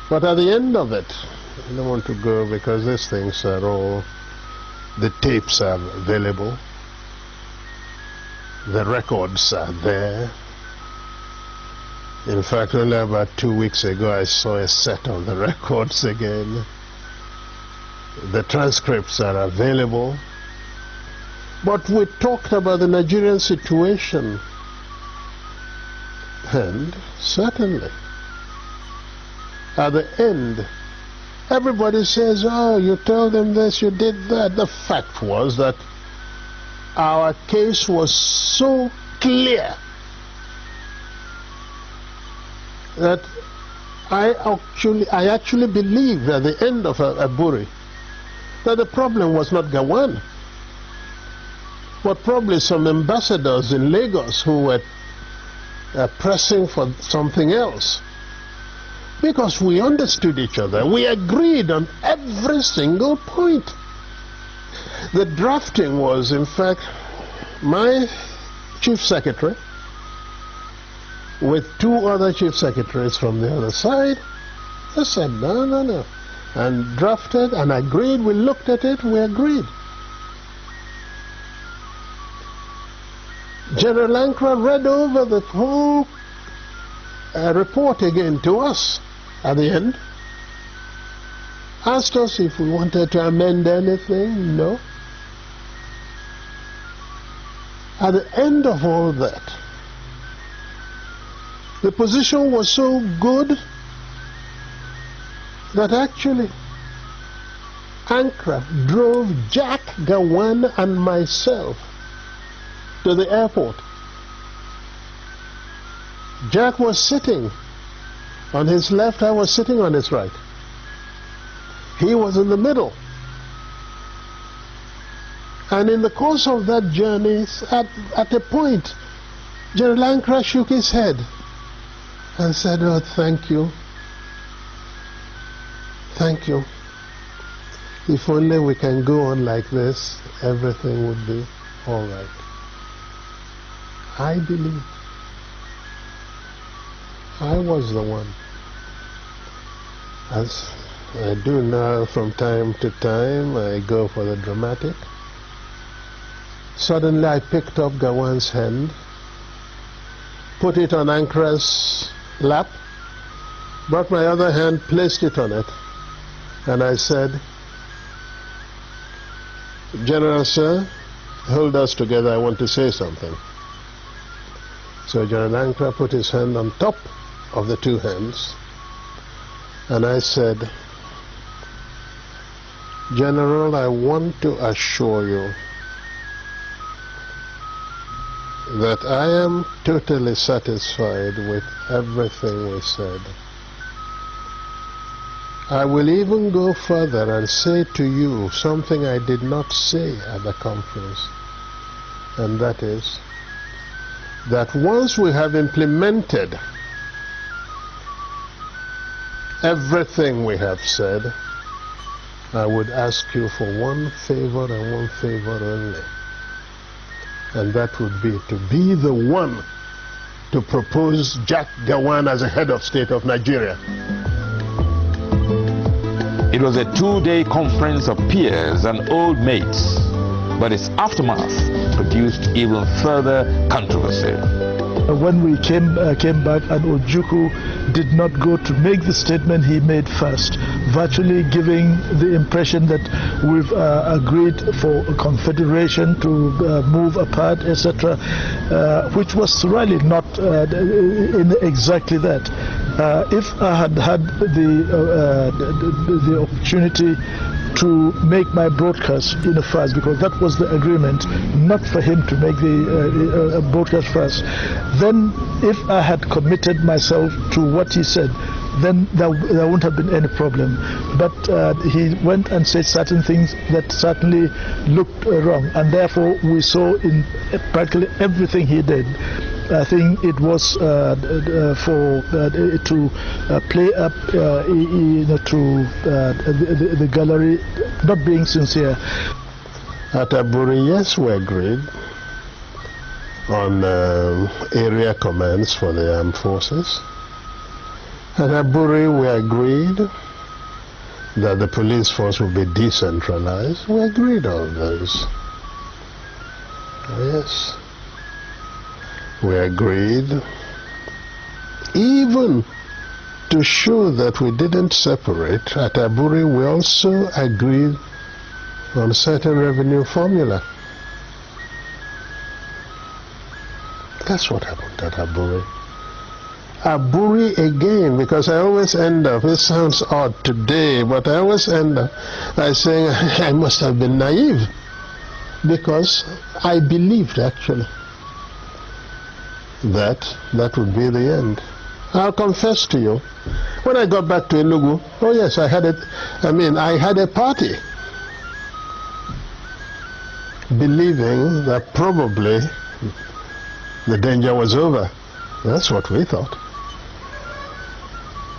But at the end of it, I don't want to go because these things are all, the tapes are available, the records are there. In fact, only about 2 weeks ago I saw a set of the records again. The transcripts are available. But we talked about the Nigerian situation, and certainly at the end everybody says, oh, you told them this, you did that. The fact was that our case was so clear that I actually believed at the end of Aburi that the problem was not Gowon, but probably some ambassadors in Lagos who were pressing for something else. Because we understood each other. We agreed on every single point. The drafting was, in fact, my chief secretary with 2 other chief secretaries from the other side. They said, no, no, no. And drafted and agreed. We looked at it, we agreed. General Ankara read over the whole report again to us at the end. Asked us if we wanted to amend anything. No. At the end of all that, the position was so good that actually Ankara drove Jack Gowon and myself to the airport. Jack was sitting on his left, I was sitting on his right. He was in the middle. And in the course of that journey, at a point, General Ankara shook his head and said, oh, thank you. Thank you. If only we can go on like this, everything would be all right. I believe I was the one. As I do now from time to time, I go for the dramatic. Suddenly I picked up Gowon's hand, put it on Ankara's lap, brought my other hand, placed it on it, and I said, General Sir, hold us together, I want to say something. So General Ankara put his hand on top of the 2 hands, and I said, General, I want to assure you that I am totally satisfied with everything we said. I will even go further and say to you something I did not say at the conference, and that is that once we have implemented everything we have said, I would ask you for one favor and one favor only, and that would be to be the one to propose Jack Gowon as a head of state of Nigeria. It was a 2-day conference of peers and old mates, but its aftermath produced even further controversy. When we came back, and Ojukwu did not go to make the statement he made first, virtually giving the impression that we've agreed for a confederation to move apart, etc., which was really not in exactly that. If I had had the opportunity to make my broadcast in a first, because that was the agreement, not for him to make the broadcast first, then if I had committed myself to what he said, then there wouldn't have been any problem. But he went and said certain things that certainly looked wrong, and therefore we saw in practically everything he did, I think it was for to play up to the gallery, not being sincere. At Aburi, yes, we agreed on area commands for the armed forces. At Aburi, we agreed that the police force would be decentralized. We agreed on those. Yes. We agreed. Even to show that we didn't separate, at Aburi we also agreed on certain revenue formula. That's what happened at Aburi. Aburi again, because I always end up, it sounds odd today, but I always end up by saying I must have been naive, because I believed actually that would be the end. I'll confess to you, when I got back to Enugu, oh yes, I had a party, believing that probably the danger was over. That's what we thought.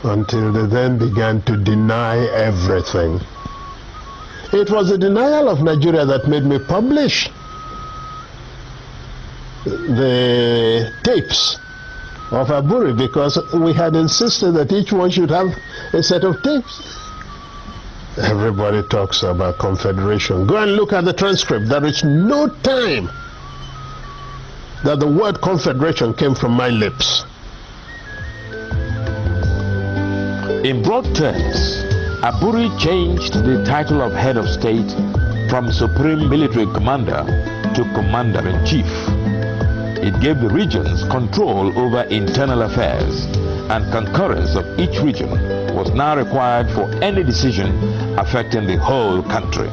Until they then began to deny everything. It was the denial of Nigeria that made me publish the tapes of Aburi, because we had insisted that each one should have a set of tapes. Everybody talks about confederation. Go and look at the transcript. There is no time that the word confederation came from my lips. In broad terms, Aburi changed the title of head of state from Supreme Military Commander to Commander-in-Chief. It gave the regions control over internal affairs, and concurrence of each region was now required for any decision affecting the whole country.